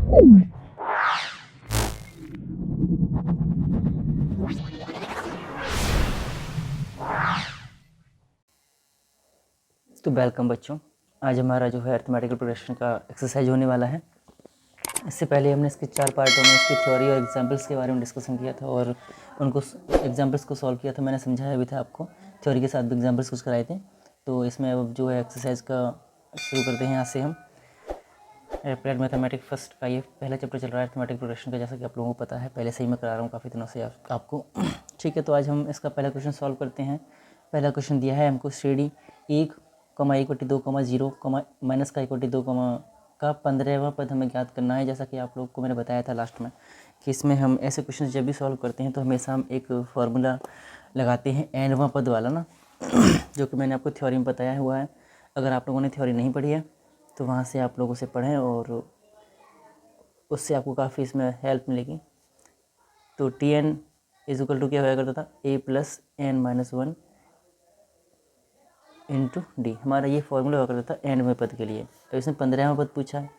तो वेलकम बच्चों, आज हमारा जो है अरिथमेटिकल प्रोग्रेशन का एक्सरसाइज होने वाला है। इससे पहले हमने इसके 4 पार्टों में इसकी थ्योरी और एग्जांपल्स के बारे में डिस्कशन किया था और उनको एग्जांपल्स को सॉल्व किया था। मैंने समझाया भी था आपको, थ्योरी के साथ भी एग्जांपल्स कुछ कराए थे। तो इसमें अब जो है एक्सरसाइज का शुरू करते हैं। यहाँ से हम अप्लाइड मैथमेटिक्स फर्स्ट का ये पहला चैप्टर चल रहा है अरिथमेटिक प्रोग्रेशन का, जैसा कि आप लोगों को पता है, पहले से ही मैं करा रहा हूँ काफ़ी दिनों से आपको। ठीक है, तो आज हम इसका पहला क्वेश्चन सॉल्व करते हैं। पहला क्वेश्चन दिया है हमको, श्रेणी 1, 1/2, 0, माइनस का 1/2 का 15वां पद हमें ज्ञात करना है। जैसा कि आप लोग को मैंने बताया था लास्ट में कि इसमें हम ऐसे क्वेश्चन जब भी सॉल्व करते हैं तो हमेशा हम एक फार्मूला लगाते हैं nवां पद वाला ना, जो कि मैंने आपको थ्योरी में बताया हुआ है। अगर आप लोगों ने थ्योरी नहीं पढ़ी है तो वहाँ से आप लोगों से पढ़ें और उससे आपको काफ़ी इसमें हेल्प मिलेगी। तो Tn इज इक्वल टू क्या होया करता था, a plus n-1 into D. हमारा ये फॉर्मूला हुआ करता था nवें पद के लिए। तो इसमें 15वां पद पूछा है,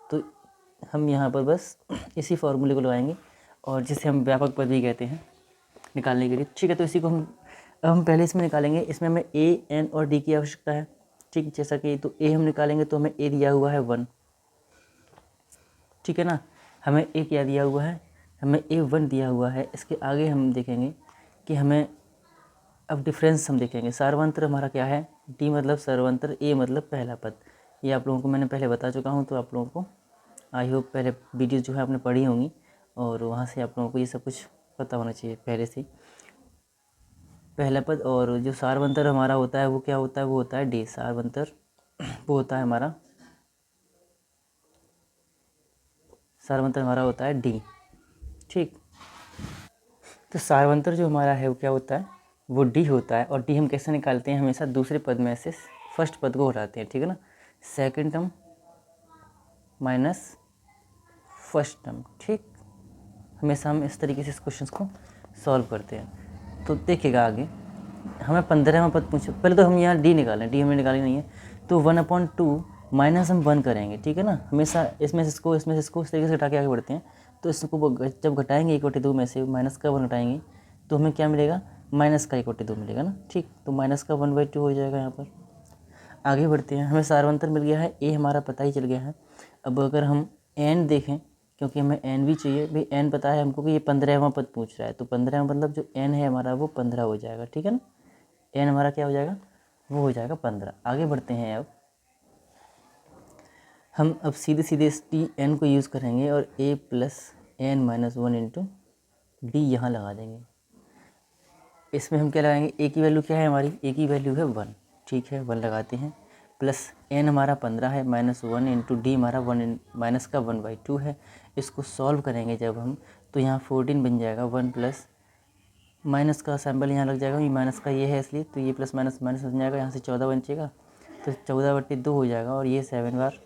तो हम यहाँ पर बस इसी फॉर्मूले को लगाएंगे और जिसे हम व्यापक पद भी कहते हैं निकालने के लिए। ठीक है, तो इसी को हम पहले इसमें निकालेंगे। इसमें हमें a, n और d की आवश्यकता है। ठीक, जैसा कि तो a हम निकालेंगे तो हमें a दिया हुआ है 1। ठीक है ना, हमें a क्या दिया हुआ है, हमें a 1 दिया हुआ है। इसके आगे हम देखेंगे कि हमें अब डिफरेंस हम देखेंगे। सार्वंत्र हमारा क्या है, d मतलब सर्वंत्र, a मतलब पहला पद। ये आप लोगों को मैंने पहले बता चुका हूँ, तो आप लोगों को आई होप पहले वीडियोस जो है आपने पढ़ी होंगी और वहाँ से आप लोगों को ये सब कुछ पता होना चाहिए पहले से। पहला पद और जो सार्वंत्र हमारा होता है वो क्या होता है, वो होता है d। सार्वंत्र वो होता है हमारा, सार्वंत्र हमारा होता है d। ठीक, तो सार्वंत्र जो हमारा है वो क्या होता है, वो d होता है। और d हम कैसे निकालते हैं, हमेशा दूसरे पद में से फर्स्ट पद को हटाते हैं। ठीक है ना, second term minus first term. ठीक, हमेशा हम इस तरीके से इस क्वेश्चन को सॉल्व करते हैं। तो देखिएगा आगे हमें 15वां पद पूछे। पहले तो हम यहाँ d निकालें, d हमें निकाली नहीं है, तो 1/2 माइनस हम 1 करेंगे। ठीक है ना, हमेशा इसमें से इसको इस तरीके से घटा के आगे बढ़ते हैं। तो इसको जब घटाएंगे 1/2 में से माइनस का 1 घटाएंगे तो हमें क्या मिलेगा, माइनस का 1/2 मिलेगा ना। ठीक, तो माइनस का 1/2 हो जाएगा। यहाँ पर आगे बढ़ते हैं, हमें सार्वंत्र मिल गया है, a हमारा पता ही चल गया है। अब अगर हम n देखें, क्योंकि हमें n भी चाहिए भाई, n पता है हमको कि ये 15वां पद पूछ रहा है, तो 15वां मतलब जो n है हमारा वो 15 हो जाएगा। ठीक है ना, n हमारा क्या हो जाएगा, वो हो जाएगा 15। आगे बढ़ते हैं, अब हम सीधे सीधे इस n को यूज़ करेंगे और a plus n-1 into D यहाँ लगा देंगे। इसमें हम क्या लगाएंगे, a की वैल्यू क्या है हमारी, a की वैल्यू है 1। ठीक है, 1 लगाते हैं, प्लस n हमारा 15 है, -1 इंटू डी हमारा माइनस का 1/2 है। इसको सॉल्व करेंगे जब हम, तो यहाँ 14 बन जाएगा। 1 प्लस माइनस का सैम्बल यहाँ लग जाएगा, ये माइनस का ये है इसलिए, तो ये प्लस माइनस माइनस बन जाएगा, यहाँ से 14 बचेगा, तो 14/2 हो जाएगा और ये 7 बार,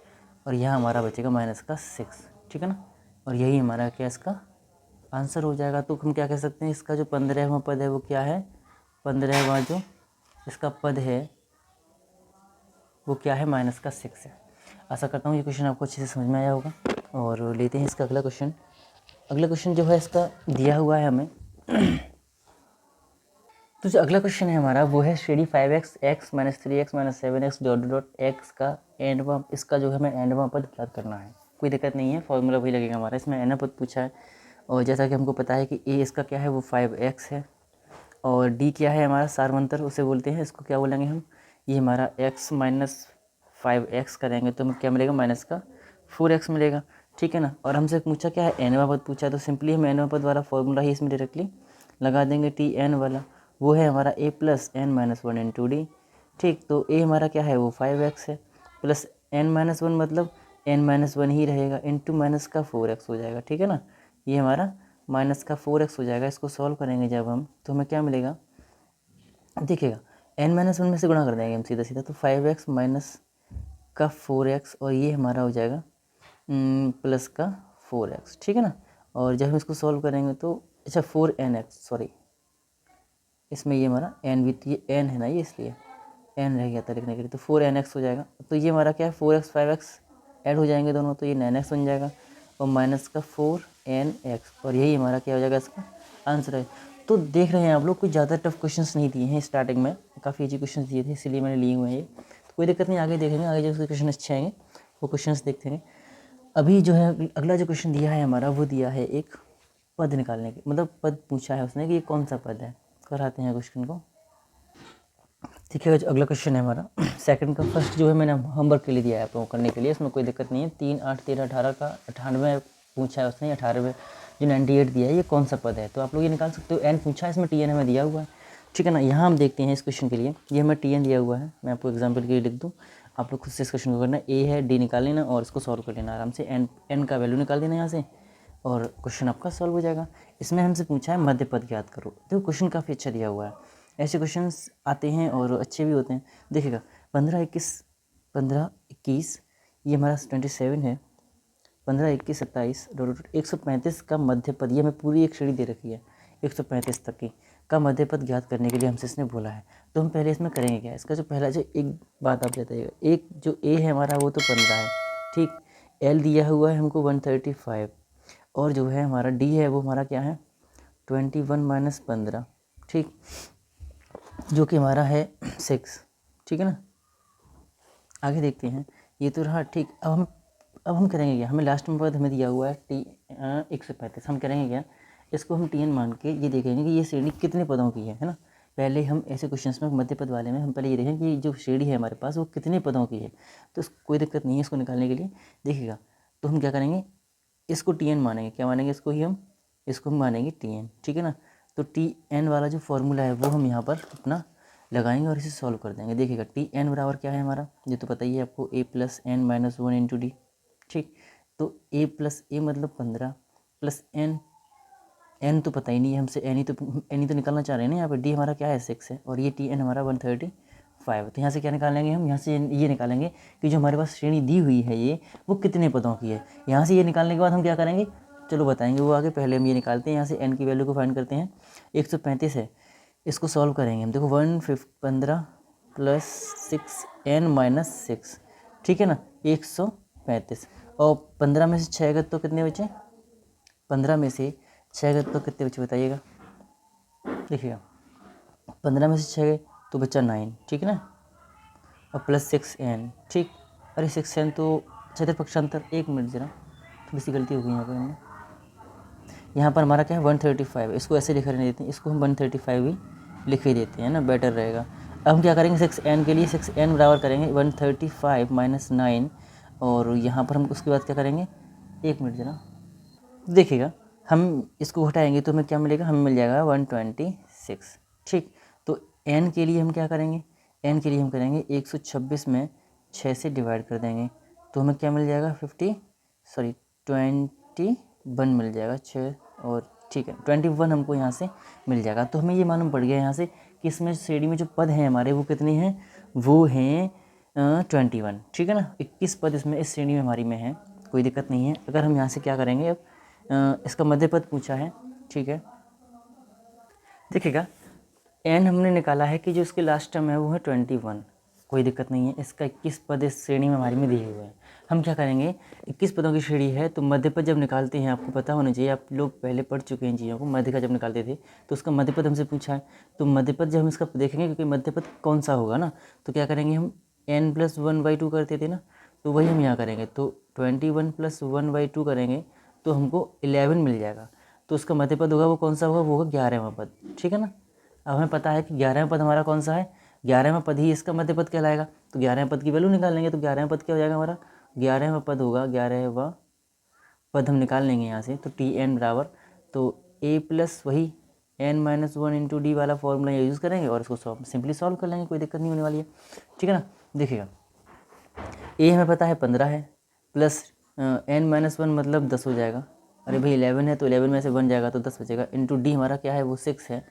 और यहाँ हमारा बचेगा माइनस का 6। ठीक है ना, और यही हमारा क्या इसका आंसर हो जाएगा। तो हम क्या कह सकते हैं, इसका जो 15वां पद है वो क्या है, 15वां जो इसका पद है वो क्या है, माइनस का 6 है। आशा करता हूँ ये क्वेश्चन आपको अच्छे से समझ में आया होगा। और लेते हैं इसका अगला क्वेश्चन। अगला क्वेश्चन जो है इसका दिया हुआ है हमें। तो जो अगला क्वेश्चन है हमारा वो है श्रेणी 5x, x, -3x, -7x dot dot x का एंडवां, इसका जो हमें एंडवां पद ज्ञात करना है। कोई दिक्कत नहीं है, फॉर्मूला वही लगेगा हमारा। इसमें एन पद पूछा है और जैसा कि हमको पता है कि a इसका क्या है, वो 5x है और d क्या है हमारा सार्वंत्र उसे बोलते हैं। इसको क्या बोलेंगे हम, ये हमारा x माइनस 5x करेंगे तो हमें क्या मिलेगा, माइनस का 4x मिलेगा। ठीक है ना, और हमसे पूछा क्या है, एनवां पद पूछा है, तो सिंपली हम एनवां पद वाला फॉर्मूला ही इसमें डायरेक्टली लगा देंगे। Tn वाला वो है हमारा a plus n-1 into d. ठीक, तो a हमारा क्या है, वो 5x है, प्लस n-1 मतलब n-1 ही रहेगा, इंटू माइनस का 4x हो जाएगा। ठीक है ना, ये हमारा माइनस का 4x हो जाएगा। इसको सॉल्व करेंगे जब हम, तो हमें क्या मिलेगा, देखिएगा n-1 में से गुणा कर देंगे हम सीधा सीधा, तो 5x माइनस का 4x और ये हमारा हो जाएगा प्लस का 4x। ठीक है ना, और जब हम इसको सॉल्व करेंगे तो अच्छा 4nx, सॉरी इसमें ये हमारा n भी, ये n है ना, ये इसलिए n रह गया था लिखने के लिए, तो 4nx हो जाएगा। तो ये हमारा क्या है, 4x 5x ऐड हो जाएंगे दोनों, तो ये 9x बन जाएगा। और माइनस का 4nx, और यही हमारा क्या हो जाएगा इसका आंसर है। तो देख रहे हैं आप लोग, कुछ ज़्यादा टफ क्वेश्चंस नहीं दिए हैं स्टार्टिंग में, काफ़ी इजी क्वेश्चंस दिए थे, इसलिए मैंने लिए हुए हैं ये। तो कोई दिक्कत नहीं, आगे देखेंगे, आगे जो क्वेश्चन अच्छे आएंगे वो क्वेश्चंस देखते हैं। अभी जो है अगला जो क्वेश्चन दिया है हमारा, वो दिया है एक पद निकालने की, मतलब पद पूछा है उसने कि ये कौन सा पद है। कराते हैं क्वेश्चन को। ठीक है, अगला क्वेश्चन है हमारा सेकंड का। फर्स्ट जो है मैंने होमवर्क के लिए दिया है आप लोगों को करने के लिए, इसमें कोई दिक्कत नहीं है। 3, 8, 13, 18 का 98 पूछा है उसने, 18 जो 98 दिया है, ये कौन सा पद है। तो आप लोग ये निकाल सकते हो। एन पूछा है, इसमें टी एन हमें दिया हुआ है, ठीक है ना। यहाँ हम देखते हैं इस क्वेश्चन के लिए, ये हमें टी एन दिया हुआ है, मैं आपको एग्जाम्पल के लिए लिख दूँ, आप लोग खुद से इस क्वेश्चन को करना। ए है, डी निकाल लेना और इसको सॉल्व कर लेना आराम से। एन का वैल्यू निकाल देना यहाँ से और क्वेश्चन आपका सॉल्व हो जाएगा। इसमें हमसे पूछा है मध्य पद ज्ञात करो। तो क्वेश्चन काफ़ी अच्छा दिया हुआ है, ऐसे क्वेश्चंस आते हैं और अच्छे भी होते हैं। देखिएगा 15, 21 ये हमारा 27 है। 15, 21, 27 135 का मध्य पद, ये हमें पूरी एक श्रेणी दे रखी है 135 तक की का मध्य पद ज्ञात करने के लिए हमसे इसने बोला है। तो हम पहले इसमें करेंगे क्या, इसका जो पहला जो एक बात आप बताइएगा, एक जो ए है हमारा वो तो 15 है, ठीक। एल दिया हुआ है हमको 135 और जो है हमारा डी है वो हमारा क्या है 21 माइनस 15, ठीक, जो कि हमारा है 6, ठीक है ना। आगे देखते हैं, ये तो रहा, ठीक। अब हम करेंगे क्या, हमें लास्ट में पद हमें दिया हुआ है टी 135, हम करेंगे क्या, इसको हम टी एन मान के ये देखेंगे कि ये श्रेणी कितने पदों की है ना। पहले हम ऐसे क्वेश्चंस में मध्य पद वाले में हम पहले ये देखें कि जो श्रेणी है हमारे पास वो कितने पदों की है। तो कोई दिक्कत नहीं है इसको निकालने के लिए। देखिएगा तो हम क्या करेंगे, इसको टी एन मानेंगे, क्या मानेंगे इसको हम मानेंगे टी एन, ठीक है ना। तो टी एन वाला जो फॉर्मूला है वो हम यहाँ पर अपना लगाएंगे और इसे सॉल्व कर देंगे। देखिएगा टी एन बराबर क्या है हमारा, ये तो पता ही है आपको, a plus N minus 1 into d, ठीक। तो ए प्लस ए मतलब 15 प्लस एन, एन तो पता ही नहीं है हमसे, एन ही तो निकालना चाह रहे हैं ना। यहाँ पर डी हमारा क्या है 6 है और ये टी एन हमारा 135। तो यहाँ से क्या निकालेंगे हम, यहाँ से ये निकालेंगे कि जो हमारे पास श्रेणी दी हुई है ये वो कितने पदों की है। यहाँ से ये निकालने के बाद हम क्या करेंगे, चलो बताएंगे वो आगे, पहले हम ये निकालते हैं। यहाँ से एन की वैल्यू को फाइंड करते हैं, 135 है, इसको सॉल्व करेंगे हम। देखो 15 प्लस 6 n माइनस 6, ठीक है ना, 135। और 15 में से 6 गए तो कितने बचे, 15 में से 6 गए तो कितने बचे बताइएगा। देखिएगा 15 में से 6 गए तो बचा 9, ठीक है ना, और प्लस 6n, ठीक। अरे 6n तो चतुर्थ पक्षांतर, 1 मिनट जरा, थोड़ी सी गलती हो गई यहाँ पर हमने। यहाँ पर हमारा क्या है 135, इसको ऐसे लिख रहने देते हैं, इसको हम 135 ही लिख ही देते हैं ना, बेटर रहेगा। अब हम क्या करेंगे 6n के लिए, 6n बराबर करेंगे 135 माइनस 9 और यहाँ पर हम उसके बाद क्या करेंगे, 1 मिनट जरा देखिएगा, हम इसको घटाएंगे तो हमें क्या मिलेगा, हमें मिल जाएगा 126, ठीक। तो n के लिए हम क्या करेंगे, n के लिए हम करेंगे 126 में 6 से डिवाइड कर देंगे तो हमें क्या मिल जाएगा 21 मिल जाएगा 6 और, ठीक है 21 हमको यहाँ से मिल जाएगा। तो हमें ये मालूम पड़ गया यहाँ से कि इसमें श्रेणी में जो पद हैं हमारे वो कितने हैं, वो हैं 21, ठीक है ना। 21 पद इसमें इस श्रेणी में हमारी में है, कोई दिक्कत नहीं है। अगर हम यहाँ से क्या करेंगे, अब इसका मध्य पद पूछा है, ठीक है। देखिएगा एन हमने निकाला है कि जो इसके लास्ट टर्म है वो है 21, कोई दिक्कत नहीं है। इसका 21 पद इस श्रेणी में हमारी में दिए हुए हैं। हम क्या करेंगे, 21 पदों की श्रेणी है तो मध्य पद जब निकालते हैं, आपको पता होना चाहिए, आप लोग पहले पढ़ चुके हैं चीज़ों को, मध्य का जब निकालते थे तो उसका मध्य पद हमसे पूछा है। तो मध्य पद जब हम इसका देखेंगे, क्योंकि मध्य पद कौन सा होगा ना, तो क्या करेंगे हम n+1/2 करते थे ना, तो वही हम यहाँ करेंगे। तो 21 + 1/2 करेंगे तो हमको 11 मिल जाएगा। तो उसका मध्य पद होगा वो कौन सा होगा, वो होगा 11वां पद, ठीक है ना। अब हमें पता है कि 11वां पद हमारा कौन सा है, 11वां पद ही इसका मध्य पद कहलाएगा। तो 11वें पद की वैल्यू निकाल लेंगे तो 11वां पद क्या हो जाएगा हमारा, 11वां पद होगा, 11वां पद हम निकाल लेंगे यहाँ से। तो टी एन बराबर, तो ए प्लस वही n-1 इंटू डी वाला फॉर्मूला यूज़ करेंगे और इसको सिंपली सॉल्व कर लेंगे, कोई दिक्कत नहीं होने वाली है, ठीक है ना। देखिएगा ए हमें पता है 15 है, प्लस n-1 मतलब 10 हो जाएगा। अरे भाई 11 है तो 11 में से 1 जाएगा तो 10 बचेगा, इंटू डी हमारा क्या है वो 6 है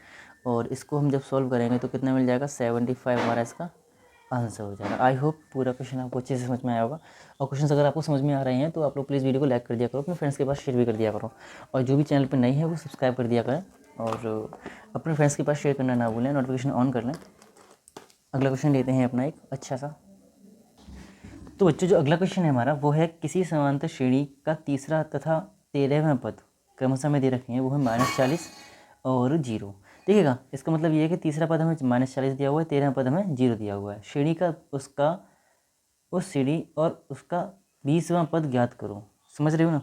और इसको हम जब सॉल्व करेंगे तो कितना मिल जाएगा 75 हमारा इसका आंसर हो जाएगा। आई होप पूरा क्वेश्चन आपको अच्छे से समझ में आया होगा। और क्वेश्चन अगर आपको समझ में आ रहे हैं तो आप लोग प्लीज़ वीडियो को लाइक कर दिया करो, अपने फ्रेंड्स के पास शेयर भी कर दिया करो, और जो भी चैनल पर नई है वो सब्सक्राइब कर दिया करें और अपने फ्रेंड्स के पास शेयर करना ना भूलें, नोटिफिकेशन ऑन कर लें। अगला क्वेश्चन लेते हैं अपना एक अच्छा सा। तो बच्चों जो अगला क्वेश्चन है हमारा वो है किसी समांतर श्रेणी का तीसरा तथा 13वां पद क्रमशः में दे रखे हैं, वो है -40 और 0। देखिएगा इसका मतलब ये है कि तीसरा पद हमें -40 दिया हुआ है, 13वां पद हमें 0 दिया हुआ है। श्रेणी का उसका उस श्रेणी और उसका 20वां पद ज्ञात करो। समझ रहे हो ना,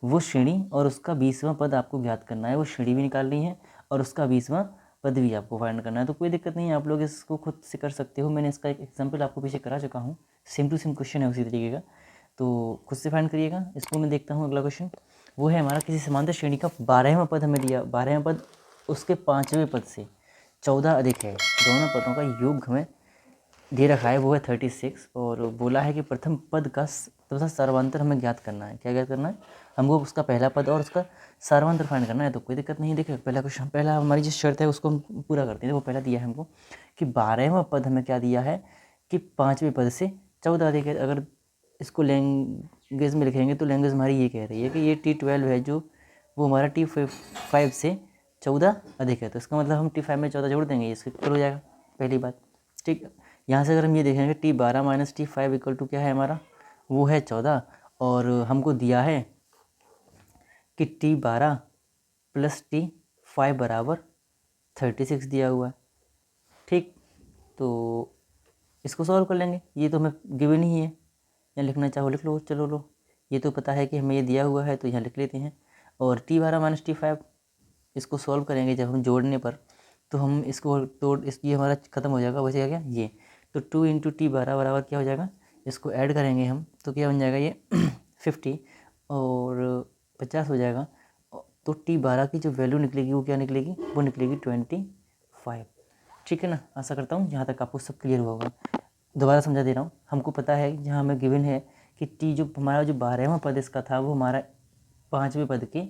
वो श्रेणी और उसका 20वां पद आपको ज्ञात करना है। वो श्रेणी भी निकालनी है और उसका 20वां पद भी आपको फाइंड करना है। तो कोई दिक्कत नहीं है, आप लोग इसको खुद से कर सकते हो। मैंने इसका एक एग्जांपल आपको पीछे करा चुका हूँ, सेम टू सेम क्वेश्चन है उसी तरीके का, तो खुद से फाइंड करिएगा। इसको मैं देखता हूँ अगला क्वेश्चन। वो है हमारा किसी समांतर श्रेणी का 12वां पद हमें दिया, 12वां पद उसके 5वें पद से 14 अधिक है, दोनों पदों का योग हमें दे रखा है, वो है 36। और बोला है कि प्रथम पद का तथा सर्वांतर हमें ज्ञात करना है। क्या ज्ञात करना है हमको? उसका पहला पद और उसका सर्वांतर फाइंड करना है। तो कोई दिक्कत नहीं, देखिए पहला क्वेश्चन, पहला हमारी जो शर्त है उसको हम पूरा करते हैं। वो पहला दिया है हमको कि 12वां पद हमें क्या दिया है कि 5वें पद से 14 अधिक है। अगर इसको लैंग्वेज में लिखेंगे तो लैंग्वेज हमारी ये कह रही है कि ये T12 है जो वो हमारा T5 से 14 अधिक है। तो इसका मतलब हम T5 में 14 जोड़ देंगे, इसके इक्वल हो जाएगा, पहली बात। ठीक, यहाँ से अगर हम ये देखेंगे T12 minus T5 equal to क्या है हमारा, वो है 14। और हमको दिया है कि T12 प्लस T5 बराबर 36 दिया हुआ है। ठीक, तो इसको सॉल्व कर लेंगे, ये तो हमें गिवन ही है, यहाँ लिखना चाहो लिख लो, चलो लो, ये तो पता है कि हमें ये दिया हुआ है तो यहाँ लिख लेते हैं। और T12 माइनस T5 इसको सॉल्व करेंगे जब हम जोड़ने पर, तो हम इसको ये हमारा खत्म हो जाएगा, बचेगा क्या ये, तो 2 इंटू T12 बराबर क्या हो जाएगा, इसको ऐड करेंगे हम तो क्या बन जाएगा ये 50 और 50 हो जाएगा। तो T12 की जो वैल्यू निकलेगी वो क्या निकलेगी, वो निकलेगी 25। ठीक है ना, आशा करता हूँ यहाँ तक आपको सब क्लियर हुआ होगा। दोबारा समझा दे रहा हूँ, हमको पता है जहाँ हमें गिवन है कि T जो हमारा जो 12वां पद इसका था वो हमारा 5वें पद के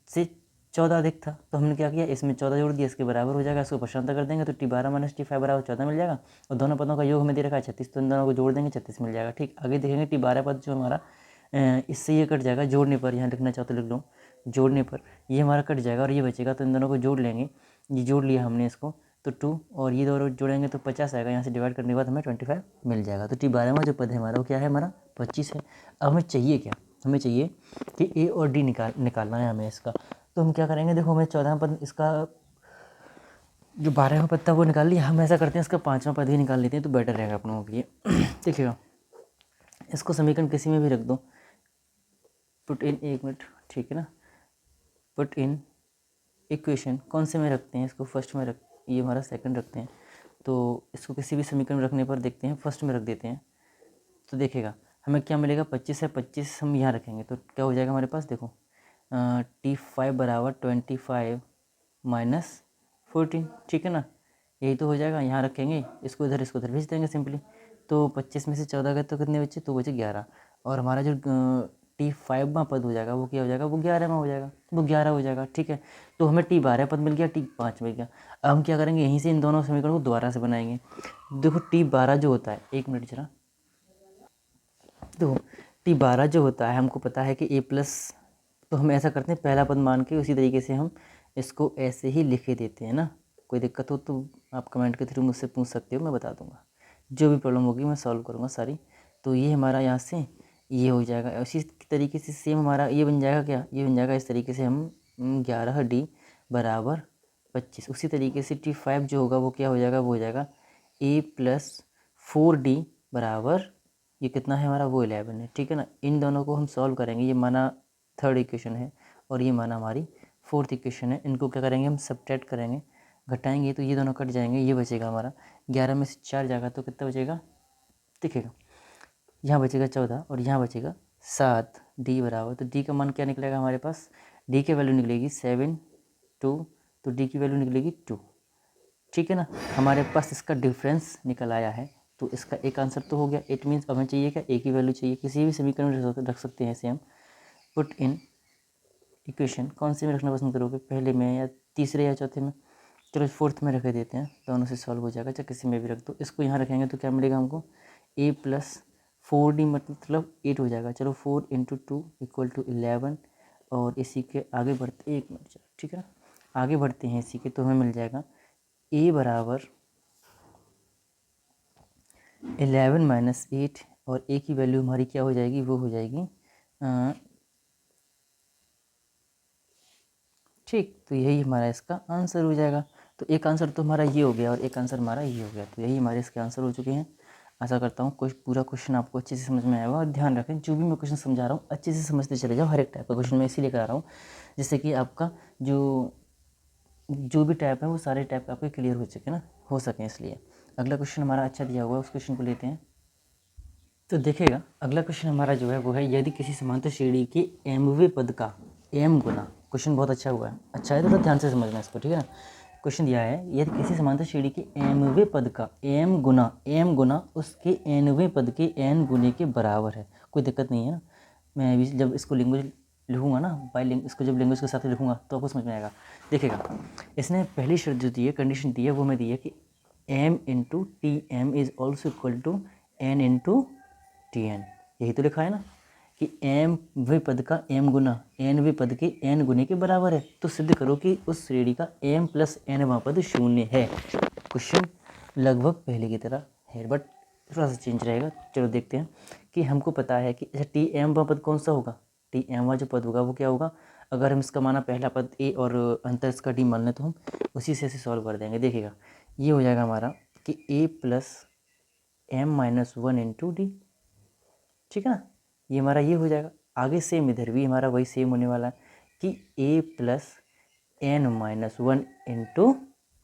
से 14 अधिक था। तो हमने क्या किया, इसमें 14 जोड़ दिया, इसके बराबर हो जाएगा, इसको प्रशांतर कर देंगे तो T12 माइनस T5 बराबर 14 मिल जाएगा। और दोनों पदों का योग हमें दे रखा है 36, तो इन दोनों को जोड़ देंगे 36 मिल जाएगा। ठीक, आगे देखेंगे T12 पद जो हमारा इससे ये कट जाएगा, जोड़ने पर, यहाँ लिखना चाहो तो लिख लो, जोड़ने पर ये हमारा कट जाएगा और ये बचेगा, तो इन दोनों को जोड़ लेंगे। ये जोड़ लिया हमने इसको, तो 2 और ये दोनों जोड़ेंगे तो 50 आएगा, यहाँ से डिवाइड करने के बाद हमें 25 मिल जाएगा। तो T12वां जो पद है हमारा वो क्या है, हमारा 25 है। अब हमें चाहिए क्या, हमें चाहिए कि A और D निकालना है हमें इसका। तो हम क्या करेंगे, देखो हमें 14वां पद, इसका जो 12वां पद था वो निकाल लिया, हम ऐसा करते हैं इसका 5वां पद भी निकाल लेते हैं तो बेटर रहेगा अपनों के लिए। देखिएगा इसको समीकरण किसी में भी रख दो, पुट इन, एक मिनट, ठीक है ना, पुट इन इक्वेशन, कौन से में रखते हैं इसको, फर्स्ट में रख, ये हमारा सेकंड रखते हैं। तो इसको किसी भी समीकरण में रखने पर देखते हैं, फर्स्ट में रख देते हैं तो देखेगा हमें क्या मिलेगा, 25 है, 25 हम यहाँ रखेंगे तो क्या हो जाएगा हमारे पास, देखो T5 बराबर 25 माइनस 14, ठीक है ना, यही तो हो जाएगा। यहाँ रखेंगे, इसको इधर भेज देंगे सिंपली। तो 25 में से 14 गए तो कितने बचे, तो बचे 11। और हमारा जो T5वां पद हो जाएगा वो क्या हो जाएगा, वो 11वां हो जाएगा, वो 11 हो जाएगा। ठीक है, तो हमें T12 पद मिल गया, T5 मिल गया। अब हम क्या करेंगे, यहीं से इन दोनों समीकरण को दोबारा से बनाएंगे। देखो T12 जो होता है, एक मिनट जरा, तो T12 जो होता है हमको पता है कि A प्लस, तो हम ऐसा करते हैं पहला पद मान के उसी तरीके से हम इसको ऐसे ही लिख देते हैं ना। कोई दिक्कत हो तो आप कमेंट के थ्रू मुझसे पूछ सकते हो, मैं बता दूंगा, जो भी प्रॉब्लम होगी मैं सॉल्व करूंगा सारी। तो ये हमारा यहाँ से ये हो जाएगा, उसी तरीके से सेम हमारा ये बन जाएगा, क्या ये बन जाएगा, इस तरीके से हम 11D बराबर 25। उसी तरीके से T5 जो होगा वो क्या हो जाएगा, वो हो जाएगा A प्लस 4D बराबर, ये कितना है हमारा, वो 11 है। ठीक है ना, इन दोनों को हम सॉल्व करेंगे, ये माना थर्ड इक्वेशन है और ये माना हमारी फोर्थ इक्वेशन है। इनको क्या करेंगे, हम सब्ट्रैक्ट करेंगे, घटाएंगे, तो ये दोनों कट जाएंगे, ये बचेगा हमारा 11 में से 4 जाएगा तो कितना बचेगा, दिखेगा, यहाँ बचेगा 14 और यहाँ बचेगा 7। D बराबर, तो D का मान क्या निकलेगा हमारे पास, D की वैल्यू निकलेगी 7 2, तो D की वैल्यू निकलेगी 2। ठीक है ना, हमारे पास इसका डिफरेंस निकल आया है, तो इसका एक आंसर तो हो गया। इट मीन्स हमें चाहिए क्या, एक ही वैल्यू चाहिए, किसी भी समीकरण में रख सकते हैं ऐसे हम। पुट इन इक्वेशन, कौन से में रखना पसंद करोगे, पहले में या तीसरे या चौथे में, चलो फोर्थ में रख देते हैं, दोनों से सॉल्व हो जाएगा, चाहे किसी में भी रख दो। इसको यहाँ रखेंगे तो क्या मिलेगा हमको, A प्लस 4D मतलब 8 हो जाएगा। चलो 4 इंटू 2 इक्वल टू 11, और इसी के आगे बढ़ते, एक मिनट, ठीक है ना, आगे बढ़ते हैं इसी के, तो हमें मिल जाएगा A बराबर 11 माइनस 8 और ए की वैल्यू हमारी क्या हो जाएगी, वो हो जाएगी ठीक। तो यही हमारा इसका आंसर हो जाएगा। तो एक आंसर तो हमारा ये हो गया और एक आंसर हमारा ये हो गया। तो यही हमारे इसके आंसर हो चुके हैं। आशा करता हूँ कुछ पूरा क्वेश्चन आपको अच्छे से समझ में आएगा। और ध्यान रखें, जो भी मैं क्वेश्चन समझा रहा हूँ अच्छे से समझते चले जाओ। हर एक टाइप का क्वेश्चन मैं इसीलिए करा रहा हूँ जिससे कि आपका जो भी टाइप है वो सारे टाइप आपके क्लियर हो सके ना, हो सकें, इसलिए। अगला क्वेश्चन हमारा अच्छा दिया हुआ है, उस क्वेश्चन को लेते हैं। तो देखिएगा, अगला क्वेश्चन हमारा जो है वो है, यदि किसी समांतर श्रेणी के mवें पद का m गुना, क्वेश्चन बहुत अच्छा हुआ है, अच्छा है, थोड़ा ध्यान से समझना इसको, ठीक है ना। क्वेश्चन दिया है, यदि किसी समांतर श्रेणी के mवें पद का m गुना उसके nवें पद के n गुने के बराबर है। कोई दिक्कत नहीं है ना। मैं अभी जब इसको लैंग्वेज लिखूंगा ना, इसको जब लैंग्वेज के साथ लिखूंगा तो आपको समझ में आएगा। देखिएगा, इसने पहली शर्त जो दी है, कंडीशन दी है, वो मैं दी है कि m into T M is also equal to n into T N. यही तो लिखा है ना कि m वे पद का m गुना n वे पद के n गुने के बराबर है। तो सिद्ध करो कि उस श्रेणी का m प्लस n पद शून्य है। क्वेश्चन लगभग पहले की तरह है, बट थोड़ा सा चेंज रहेगा। चलो देखते हैं कि हमको पता है कि अच्छा टी एम पद कौन सा होगा। टी एम जो पद होगा वो क्या होगा। अगर हम इसका माना पहला पद ए और अंतर इसका डी मान लें तो हम उसी से सॉल्व कर देंगे। देखिएगा, ये हो जाएगा हमारा कि a plus m minus one into d, ठीक है ना। ये हमारा ये हो जाएगा। आगे सेम इधर भी हमारा वही सेम होने वाला है कि a plus N minus one into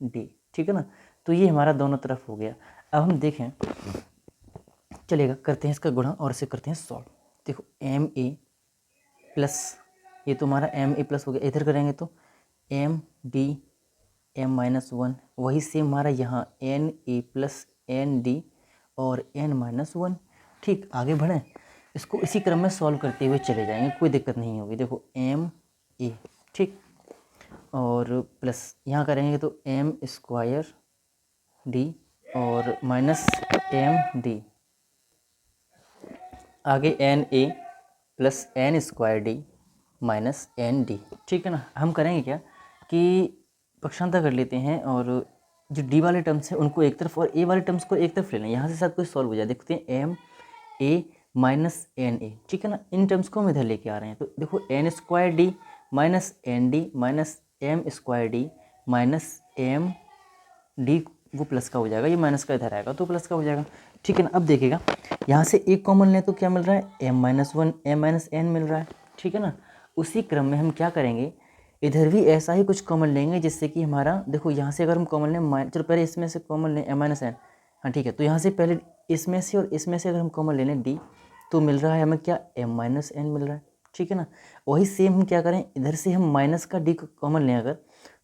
d, ठीक है ना। तो ये हमारा दोनों तरफ हो गया। अब हम देखें, चलेगा, करते हैं इसका गुणा और इसे करते हैं सॉल्व। देखो एम ए प्लस, ये तो हमारा एम ए प्लस हो गया, इधर करेंगे तो M D M minus one, वही सेम हमारा यहाँ N A plus N D और एन माइनस वन। ठीक, आगे बढ़ें, इसको इसी क्रम में सॉल्व करते हुए चले जाएंगे, कोई दिक्कत नहीं होगी। देखो एम ए, ठीक, और प्लस यहाँ करेंगे तो एम स्क्वायर डी और माइनस एम डी, आगे N A plus N square D minus N D, ठीक है ना। हम करेंगे क्या कि पक्षांतर कर लेते हैं और जो डी वाले टर्म्स हैं उनको एक तरफ और ए वाले टर्म्स को एक तरफ ले लें, यहाँ से साथ कोई सॉल्व हो जाए। देखते हैं M A minus N A, ठीक है ना। इन टर्म्स को हम इधर लेके आ रहे हैं। तो देखो N square D minus N D minus M square D minus M D, वो प्लस का हो जाएगा, ये माइनस का इधर आएगा तो प्लस का हो जाएगा, ठीक है ना। अब देखिएगा, यहाँ से एक कॉमन लें तो क्या मिल रहा है, m minus one m minus n मिल रहा है, ठीक है ना। उसी क्रम में हम क्या करेंगे, इधर भी ऐसा ही कुछ कॉमन लेंगे जिससे कि हमारा, देखो यहाँ से अगर हम कॉमन लें, चलो पहले इसमें से कॉमन लें एम माइनस एन, हाँ ठीक है। तो यहाँ से पहले इसमें से और इसमें से अगर हम कॉमन ले लें डी, तो मिल रहा है हमें क्या, एम माइनस एन मिल रहा है, ठीक है ना। वही सेम हम क्या करें, इधर से हम माइनस का डी कॉमन लें अगर,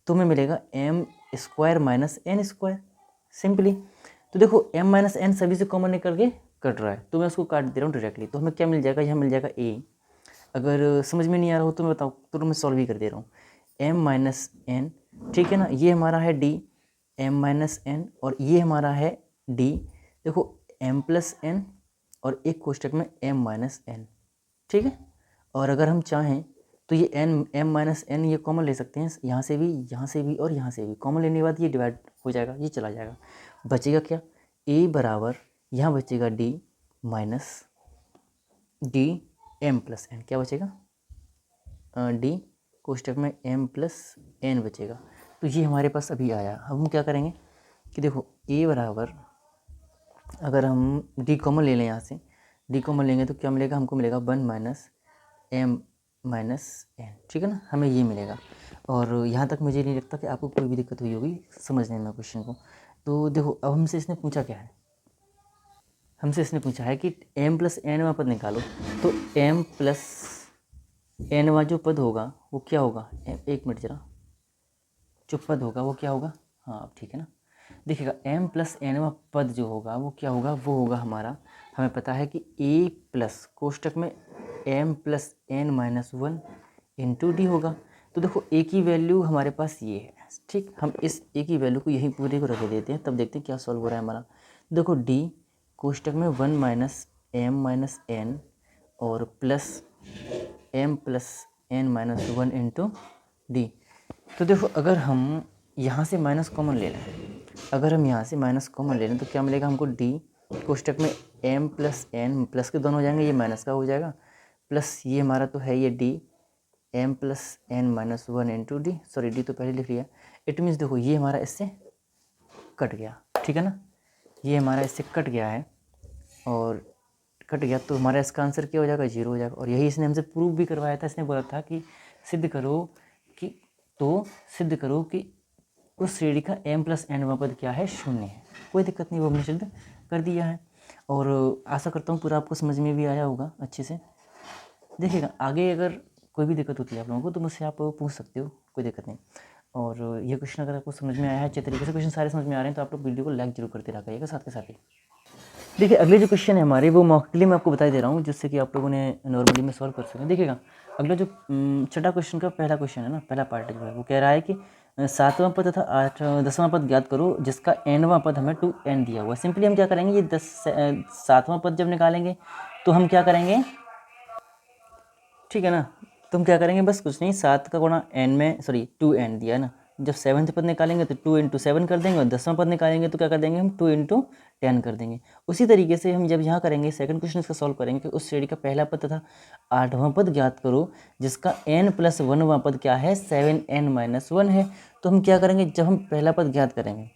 तो हमें मिलेगा M square minus N square, simply. तो देखो एम माइनस एन सभी से कॉमन निकल के कट रहा है, तो मैं उसको काट दे रहा हूँ डायरेक्टली। तो हमें क्या मिल जाएगा, यहाँ मिल जाएगा ए। अगर समझ में नहीं आ रहा हो तो मैं बताऊँ तो मैं सॉल्व ही कर दे रहा हूँ। एम माइनस एन, ठीक है ना, ये हमारा है डी एम माइनस एन और ये हमारा है डी, देखो एम प्लस एन और एक कोष्टक में एम माइनस एन, ठीक है। और अगर हम चाहें तो ये एन एम माइनस एन ये कॉमन ले सकते हैं, यहाँ से भी, यहाँ से भी और यहाँ से भी। कॉमन लेने के बाद ये डिवाइड हो जाएगा, ये चला जाएगा। बचेगा क्या, ए बराबर, यहाँ बचेगा D minus D M plus N, क्या बचेगा, डी कोष्टक में एम प्लस एन बचेगा। तो ये हमारे पास अभी आया। अब हम क्या करेंगे कि देखो ए बराबर, अगर हम डी कॉमन ले लें, यहाँ से डी कॉमन लेंगे तो क्या मिलेगा, हमको मिलेगा one minus M minus N, ठीक है ना, हमें ये मिलेगा। और यहाँ तक मुझे नहीं लगता कि आपको कोई भी दिक्कत हुई होगी समझने में क्वेश्चन को। तो देखो, अब हमसे इसने पूछा क्या है, हमसे इसने पूछा है कि m प्लस एन पद निकालो। तो m प्लस एन जो पद होगा वो क्या होगा, एक मिनट जरा, जो पद होगा वो क्या होगा, हाँ अब ठीक है ना। देखिएगा, m प्लस एन पद जो होगा वो क्या होगा, वो होगा हमारा, हमें पता है कि a प्लस कोष्टक में m plus N minus one into D होगा। तो देखो a की वैल्यू हमारे पास ये है, ठीक। हम इस a की वैल्यू को यहीं पूरे को रख देते हैं, तब देखते हैं क्या सॉल्व हो रहा है हमारा। देखो d कोष्टक में one minus M minus n और plus m plus N minus one into d. तो देखो, अगर हम यहाँ से माइनस कॉमन ले लें, अगर हम यहाँ से माइनस कॉमन ले लें तो क्या मिलेगा हमको, डी कोष्टक में एम प्लस एन, प्लस के दोनों हो जाएंगे, ये माइनस का हो जाएगा, प्लस ये हमारा तो है ये D M plus N minus one into D, sorry D तो पहले लिख लिया। इट मीन्स देखो ये हमारा इससे कट गया, ठीक है ना, ये हमारा इससे कट गया है और कट गया तो हमारा इसका आंसर क्या हो जाएगा, 0 हो जाएगा। और यही इसने हमसे प्रूव भी करवाया था, इसने बोला था कि सिद्ध करो कि उस श्रेणी का m प्लस n पद क्या है, 0 है। कोई दिक्कत नहीं, वो हमने सिद्ध कर दिया है और आशा करता हूँ पूरा आपको समझ में भी आया होगा अच्छे से। देखिएगा आगे अगर कोई भी दिक्कत होती है आप लोगों को तो मुझसे आप पूछ सकते हो, कोई दिक्कत नहीं। और ये क्वेश्चन अगर आपको समझ में आया है अच्छे तरीके से, क्वेश्चन सारे समझ में आ रहे हैं तो आप लोग वीडियो को लाइक जरूर करते रहिएगा साथ के साथ ही। देखिए अगले जो क्वेश्चन है हमारे वो मॉक के लिए मैं आपको बता दे रहा हूँ जिससे कि आप लोगों ने नॉर्मली में सॉल्व कर सकें। देखिएगा अगला जो छठा क्वेश्चन का पहला क्वेश्चन है ना, पहला पार्ट जो है वो कह रहा है कि 7वां पद तथा 10वां पद ज्ञात करो जिसका nवां पद हमें 2n दिया हुआ है। सिंपली हम क्या करेंगे, ये 7वां पद जब निकालेंगे तो हम क्या करेंगे, ठीक है ना, तो हम क्या करेंगे, बस कुछ नहीं, 7 का गुणा n में 2n दिया है ना, जब 7वें पद निकालेंगे तो 2 इंटू 7 कर देंगे और 10वां पद निकालेंगे तो क्या कर देंगे हम 2 इंटू 10 कर देंगे। उसी तरीके से हम जब यहाँ करेंगे सेकंड क्वेश्चन इसका सॉल्व करेंगे कि उस श्रेणी का पहला पद तथा 8वां पद ज्ञात करो जिसका n प्लस 1वां पद क्या है, 7n माइनस 1 है। तो हम क्या करेंगे, जब हम पहला पद ज्ञात करेंगे,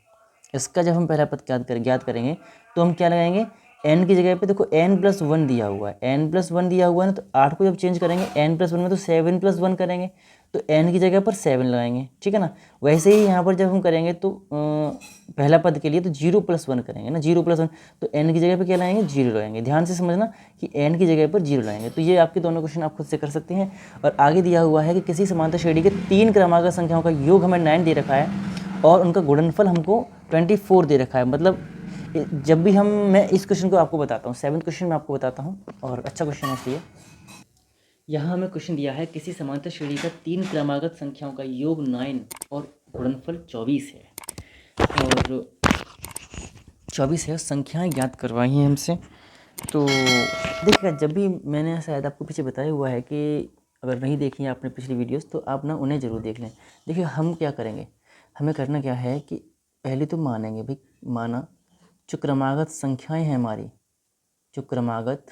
इसका जब हम पहला पद ज्ञात करेंगे तो हम क्या लगाएंगे, n की जगह पे देखो n प्लस 1 दिया हुआ है, n प्लस 1 दिया हुआ है ना, तो 8 को जब चेंज करेंगे n प्लस 1 में तो 7 प्लस 1 करेंगे, तो n की जगह पर 7 लगाएंगे, ठीक है ना। वैसे ही यहाँ पर जब हम करेंगे तो पहला पद के लिए तो 0 प्लस 1 करेंगे ना, 0 प्लस 1 तो n की जगह पे क्या लगाएंगे, 0 लगाएंगे। ध्यान से समझना कि n की जगह पर 0 लगाएंगे। तो ये आपके दोनों क्वेश्चन आप खुद से कर सकते हैं। और आगे दिया हुआ है कि किसी समांतर श्रेणी के 3 क्रमांक संख्याओं का योग हमें 9 दे रखा है और उनका गुणनफल हमको 24 दे रखा है। मतलब जब भी मैं इस क्वेश्चन को आपको बताता हूँ, 7th क्वेश्चन में आपको बताता हूँ और अच्छा क्वेश्चन है इसलिए। यहाँ हमें क्वेश्चन दिया है किसी समांतर श्रेणी का 3 क्रमागत संख्याओं का योग 9 और गुणनफल 24 है और 24 है, संख्याएं ज्ञात करवाई हैं हमसे। तो देखिएगा जब भी मैंने शायद आपको पीछे बताया हुआ है कि अगर नहीं देखी है आपने पिछली वीडियोस तो आप ना उन्हें ज़रूर देख लें। देखिए हम क्या करेंगे, हमें करना क्या है कि पहले तो मानेंगे भाई, माना जो क्रमागत संख्याएं हैं हमारी, जो क्रमागत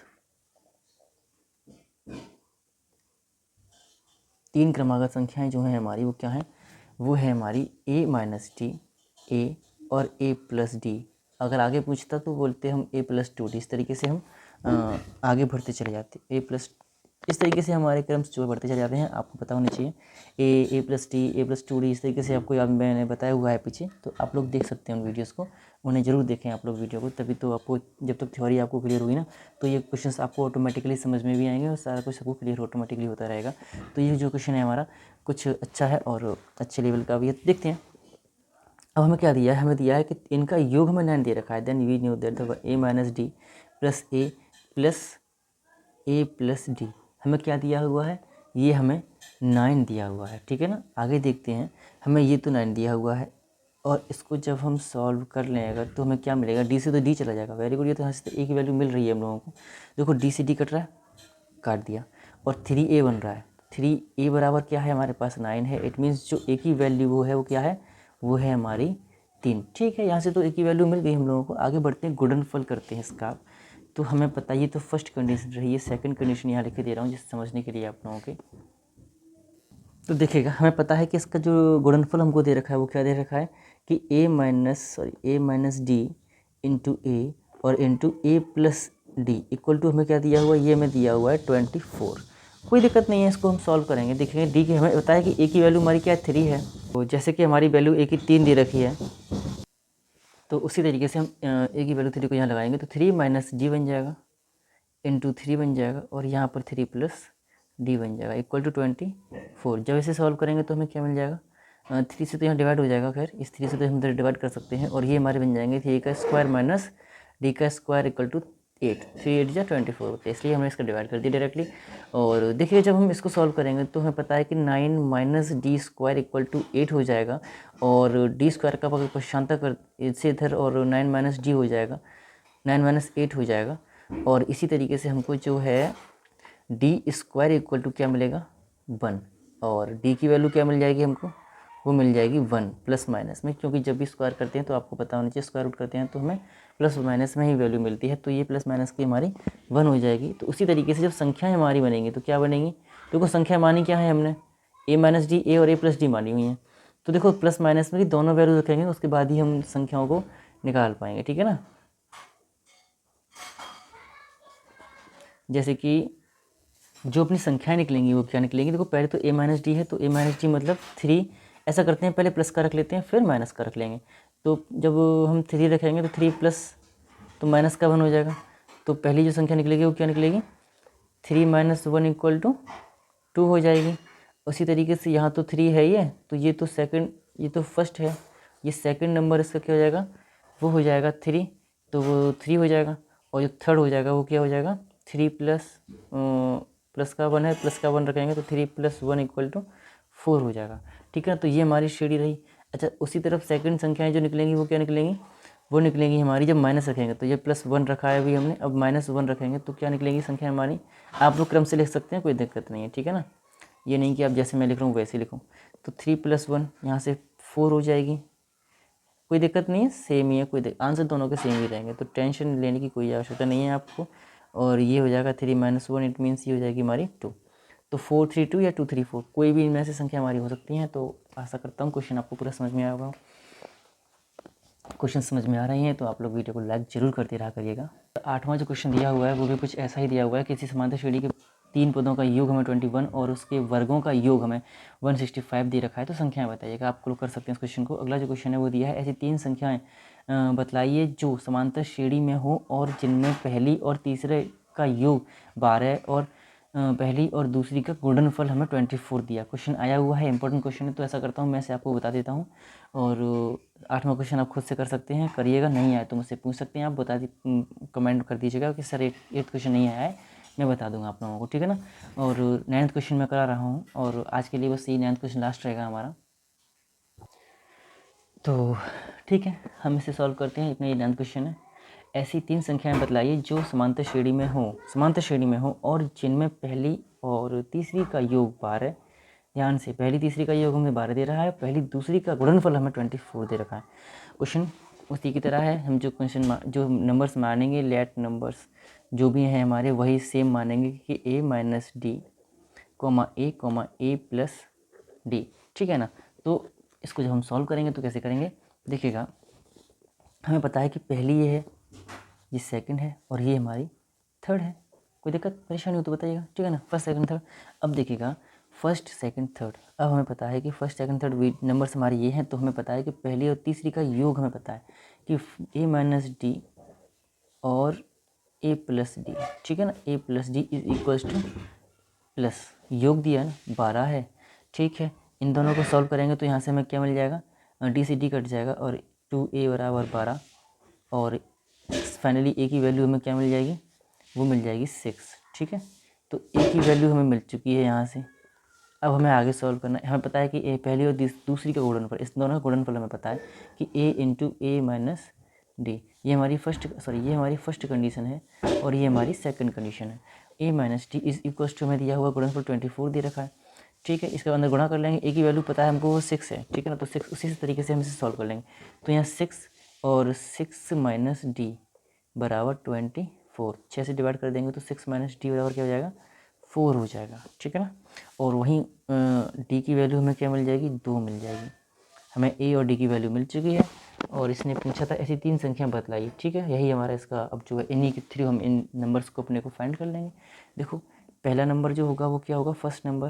3 क्रमागत संख्याएं जो हैं हमारी वो क्या हैं, वो है हमारी a माइनस डी, a और a प्लस डी। अगर आगे पूछता तो बोलते हम a प्लस 2d। इस तरीके से हम आगे बढ़ते चले जाते, a प्लस, इस तरीके से हमारे क्रम जो बढ़ते चले जाते हैं, आपको पता होना चाहिए। a plus D, a plus 2d, इस तरीके से आपको मैंने बताया हुआ है पीछे, तो आप लोग देख सकते हैं उन वीडियोस को, उन्हें ज़रूर देखें आप लोग वीडियो को, तभी तो आपको जब तक थ्योरी आपको क्लियर होगी ना तो ये क्वेश्चंस आपको ऑटोमेटिकली समझ में भी आएंगे और सारा कुछ आपको क्लियर ऑटोमेटिकली होता रहेगा। तो ये जो क्वेश्चन है हमारा कुछ अच्छा है और अच्छे लेवल का भी है। देखते हैं अब हमें क्या दिया है, हमें दिया है कि इनका योग हमें 9 दे रखा है। Then we knew that the a minus D plus a plus D हमें क्या दिया हुआ है, ये हमें 9 दिया हुआ है, ठीक है ना। आगे देखते हैं, हमें ये तो 9 दिया हुआ है और इसको जब हम सॉल्व कर लें अगर तो हमें क्या मिलेगा, डी से तो डी चला जाएगा, वेरी गुड। ये तो यहाँ से तो ए की वैल्यू मिल रही है हम लोगों को। देखो डी से डी कट रहा है, काट दिया, और 3a बन रहा है। 3a बराबर क्या है, हमारे पास 9 है। इट मीन्स जो ए की वैल्यू वो है वो क्या है, वो है हमारी 3, ठीक है। यहाँ से तो ए की वैल्यू मिल गई हम लोगों को। आगे बढ़ते हैं, गुणनफल करते हैं इसका। तो हमें पता, ये तो फर्स्ट कंडीशन रही है, सेकंड कंडीशन यहाँ लिख के दे रहा हूँ जिससे समझने के लिए आप लोगों के। तो देखिएगा हमें पता है कि इसका जो गुणनफल हमको दे रखा है वो क्या दे रखा है कि a minus D into A और into a plus D equal to हमें क्या दिया हुआ है, ये हमें दिया हुआ है 24। कोई दिक्कत नहीं है, इसको हम सॉल्व करेंगे। देखेंगे डी की हमें पता है कि a की वैल्यू हमारी क्या है, 3 है। तो जैसे कि हमारी वैल्यू a की 3 दे रखी है तो उसी तरीके से हम a की वैल्यू 3 को यहाँ लगाएंगे तो 3 माइनस डी बन जाएगा इंटू 3 बन जाएगा और यहाँ पर 3 प्लस डी बन जाएगा इक्वल टू 24। जब इसे सॉल्व करेंगे तो हमें क्या मिल जाएगा, 3 से तो यहाँ डिवाइड हो जाएगा, खैर इस 3 से तो हम डिवाइड कर सकते हैं और ये हमारे बन जाएंगे 3 का स्क्वायर माइनस डी का स्क्वायर इक्वल टू 8, 3 8 जा 24 होते हैं, इसलिए हमने इसका डिवाइड कर दिया डायरेक्टली। और देखिए जब हम इसको सॉल्व करेंगे तो हमें पता है कि 9 minus D square equal to 8 हो जाएगा और डी स्क्वायर का अगर पश्चांतर कर इससे इधर और 9 माइनस डी हो जाएगा, 9 माइनस 8 हो जाएगा। और इसी तरीके से हमको जो है डी स्क्वायर इक्वल टू क्या मिलेगा, 1, और डी की वैल्यू क्या मिल जाएगी हमको, वो मिल जाएगी 1 प्लस माइनस में, क्योंकि जब भी स्क्वायर करते हैं तो आपको पता होना चाहिए स्क्वायर रूट करते हैं तो हमें प्लस माइनस में ही वैल्यू मिलती है, तो ये प्लस माइनस की हमारी 1 हो जाएगी। तो उसी तरीके से जब संख्याएं हमारी बनेंगी तो क्या बनेंगी, देखो संख्या मानी क्या है हमने, a माइनस डी, ए और a प्लस डी मानी हुई हैं। तो देखो प्लस माइनस में दोनों वैल्यू रखेंगे, उसके बाद ही हम संख्याओं को निकाल पाएंगे, ठीक है ना। जैसे कि जो अपनी संख्याएं निकलेंगी वो क्या निकलेंगी, देखो पहले तो a माइनस डी है, तो a माइनस डी मतलब 3। ऐसा करते हैं पहले प्लस का रख लेते हैं फिर माइनस का रख लेंगे। तो जब हम 3 रखेंगे तो 3 प्लस तो माइनस का 1 हो जाएगा। तो पहली जो संख्या निकलेगी वो क्या निकलेगी, 3 माइनस 1 इक्वल टू 2 हो जाएगी। उसी तरीके से यहाँ तो 3 है ये, तो ये तो सेकंड, ये तो फर्स्ट है, ये सेकंड नंबर इसका क्या हो जाएगा, वो हो जाएगा 3, तो वो 3 हो जाएगा। और जो थर्ड हो जाएगा वो क्या हो जाएगा, 3 प्लस का 1 है, प्लस का 1 रखेंगे तो 3 + 1 इक्वल टू 4 हो जाएगा, ठीक है ना। तो ये हमारी श्रेणी रही। अच्छा उसी तरफ सेकंड संख्याएं जो निकलेंगी वो क्या निकलेंगी, वो निकलेंगी हमारी जब माइनस रखेंगे, तो ये +1 रखा है अभी हमने, अब -1 रखेंगे तो क्या निकलेंगी संख्या हमारी। आप लोग क्रम से लिख सकते हैं, कोई दिक्कत नहीं है, ठीक है ना। ये नहीं कि आप जैसे मैं लिख रहा हूँ वैसे लिखूँ। तो 3 + 1 यहाँ से 4 हो जाएगी, कोई दिक्कत नहीं है, सेम ही है, कोई आंसर दोनों के सेम ही रहेंगे, तो टेंशन लेने की कोई आवश्यकता नहीं है आपको। और ये हो जाएगा 3 - 1, इट मीन्स ये हो जाएगी हमारी 2। तो 4 3 2 या 2 3 4 कोई भी इनमें से संख्या हमारी हो सकती है। तो आशा करता हूँ क्वेश्चन आपको पूरा समझ में आया होगा। क्वेश्चन समझ में आ रहे हैं तो आप लोग वीडियो को लाइक जरूर करते रहा करिएगा। 8वां जो क्वेश्चन दिया हुआ है वो भी कुछ ऐसा ही दिया हुआ है, किसी समांतर श्रेणी के 3 पदों का योग हमें 21 और उसके वर्गों का योग हमें 165 दे रखा है, तो संख्याएं बताइएगा। आप लोग कर सकते हैं इस क्वेश्चन को। अगला जो क्वेश्चन है वो दिया है, ऐसी 3 संख्याएं बतलाइए जो समांतर श्रेणी में हो और जिनमें पहली और तीसरे का योग 12 और पहली और दूसरी का गुणनफल हमें 24 दिया। क्वेश्चन आया हुआ है, इंपॉर्टेंट क्वेश्चन है, तो ऐसा करता हूँ मैं से आपको बता देता हूँ। और 8वां क्वेश्चन आप खुद से कर सकते हैं, करिएगा, नहीं आए तो मुझसे पूछ सकते हैं, आप बता कमेंट कर दीजिएगा कि सर 8th क्वेश्चन नहीं आया है, मैं बता दूंगा आप लोगों को, ठीक है ना। और 9th क्वेश्चन मैं करा रहा हूँ, और आज के लिए बस ये 9th क्वेश्चन लास्ट रहेगा हमारा। तो ठीक है, हम इसे सॉल्व करते हैं। इतना ये 9th क्वेश्चन है। ऐसी 3 संख्याएं बतलाइए जो समांतर श्रेणी में हो और जिनमें पहली और तीसरी का योग 12, ध्यान से पहली तीसरी का योग हमें 12 दे रहा है, पहली दूसरी का गुणनफल हमें 24 दे रखा है। क्वेश्चन उसी की तरह है, हम जो नंबर्स मानेंगे, लेट नंबर्स जो भी हैं हमारे वही सेम मानेंगे कि a minus D a plus D, ठीक है ना। तो इसको जब हम सॉल्व करेंगे तो कैसे करेंगे, देखिएगा हमें पता है कि पहली ये है, ये सेकंड है और ये हमारी थर्ड है। कोई दिक्कत परेशानी हो तो बताइएगा, ठीक है ना। First second third. अब देखिएगा फर्स्ट सेकंड थर्ड, अब हमें पता है कि फर्स्ट सेकंड थर्ड नंबर्स हमारे ये हैं, तो हमें पता है कि पहली और तीसरी का योग हमें पता है कि a माइनस डी और a प्लस डी, ठीक है ना। a plus D is equals two plus योग दिया ना 12 है, ठीक है। इन दोनों को सॉल्व करेंगे तो यहाँ से हमें क्या मिल जाएगा, डी से डी कट जाएगा और 2a बराबर 12, और फाइनली a की वैल्यू हमें क्या मिल जाएगी, वो मिल जाएगी 6, ठीक है। तो a की वैल्यू हमें मिल चुकी है यहाँ से। अब हमें आगे सॉल्व करना है। हमें पता है कि a पहली और दूसरी का गुणनफल, इस दोनों का गुणनफल हमें पता है कि a into a minus D, ये हमारी फर्स्ट कंडीशन है और ये हमारी सेकंड कंडीशन है। a minus D is equals to हमें दिया हुआ गुणनफल 24 दे रखा है, ठीक है। इसके अंदर गुणा कर लेंगे, a की वैल्यू पता है हमको वो 6 है, ठीक है ना। तो 6 उसी तरीके से हम इसे सॉल्व कर लेंगे। तो यहाँ 6 और 6 माइनस डी बराबर 24, 6 से डिवाइड कर देंगे तो 6 माइनस डी बराबर क्या हो जाएगा, 4 हो जाएगा, ठीक है ना। और वहीं डी की वैल्यू हमें क्या मिल जाएगी, 2 मिल जाएगी। हमें ए और डी की वैल्यू मिल चुकी है और इसने पूछा था ऐसी 3 संख्या बतलाइए, ठीक है। यही हमारा इसका अब जो है इन्हीं के थ्रू हम इन नंबर्स को अपने को फाइंड कर लेंगे। देखो पहला नंबर जो होगा वो क्या होगा, फर्स्ट नंबर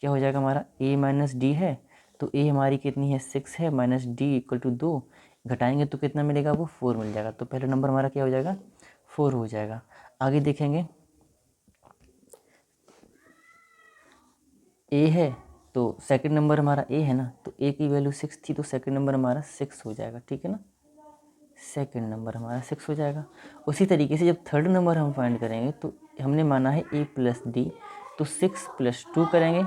क्या हो जाएगा हमारा, a माइनस डी है, तो a हमारी कितनी है, 6 है, माइनस डी इक्वल टू 2, घटाएंगे तो कितना मिलेगा, वो 4 मिल जाएगा। तो पहला नंबर हमारा क्या हो जाएगा, 4 हो जाएगा। आगे देखेंगे a है तो सेकंड नंबर हमारा a है ना, तो a की वैल्यू 6 थी, तो सेकंड नंबर हमारा 6 हो जाएगा, ठीक है ना। सेकंड नंबर हमारा 6 हो जाएगा। उसी तरीके से जब थर्ड नंबर हम फाइंड करेंगे तो हमने माना है a प्लस डी, तो 6 + 2 करेंगे,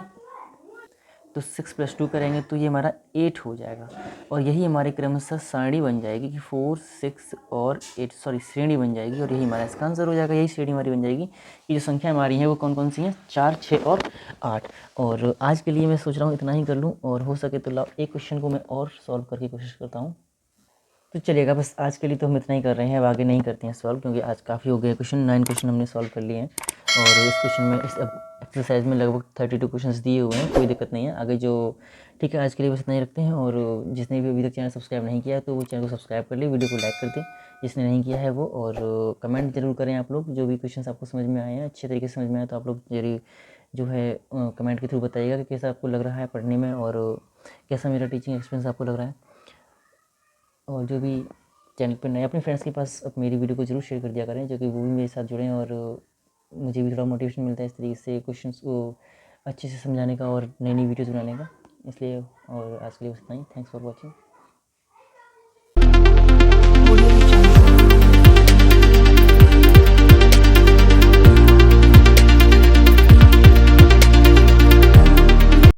तो 6 + 2 करेंगे तो ये हमारा 8 हो जाएगा। और यही हमारी क्रमशः सारणी बन जाएगी कि 4 6 और 8, श्रेणी बन जाएगी और यही हमारा इसका आंसर हो जाएगा। यही श्रेणी हमारी बन जाएगी। ये जो संख्या हमारी है वो कौन कौन सी हैं, 4 6 और 8। और आज के लिए मैं सोच रहा हूँ इतना ही कर लूँ, और हो सके तो लाओ एक क्वेश्चन को मैं और सॉल्व करके कोशिश करता हूँ। तो चलिएगा, बस आज के लिए तो हम इतना ही कर रहे हैं, अब आगे नहीं करते हैं सॉल्व, क्योंकि आज काफ़ी हो गए क्वेश्चन। 9 क्वेश्चन हमने सॉल्व कर लिए हैं और इस क्वेश्चन में, इस एक्सरसाइज में लगभग 32 क्वेश्चंस दिए हुए हैं, कोई दिक्कत नहीं है आगे जो। ठीक है, आज के लिए बस इतना ही रखते हैं। और जिसने भी अभी तक चैनल सब्सक्राइब नहीं किया तो वो चैनल को सब्सक्राइब कर ले, वीडियो को लाइक कर दें जिसने नहीं किया है वो, और कमेंट जरूर करें आप लोग। जो भी क्वेश्चन आपको समझ में आए हैं, अच्छे तरीके से समझ में आए, तो आप लोग जरूर जो है कमेंट के थ्रू बताइएगा कि कैसा आपको लग रहा है पढ़ने में, और कैसा मेरा टीचिंग एक्सपीरियंस आपको लग रहा है। और जो भी चैनल पर नए, अपने फ्रेंड्स के पास अब मेरी वीडियो को जरूर शेयर कर दिया करें, जो कि वो भी मेरे साथ जुड़ें, और मुझे भी थोड़ा मोटिवेशन मिलता है इस तरीके से क्वेश्चंस को अच्छे से समझाने का और नई नई वीडियोज़ बनाने का। इसलिए और आज के लिए बस इतना ही। Thanks for watching.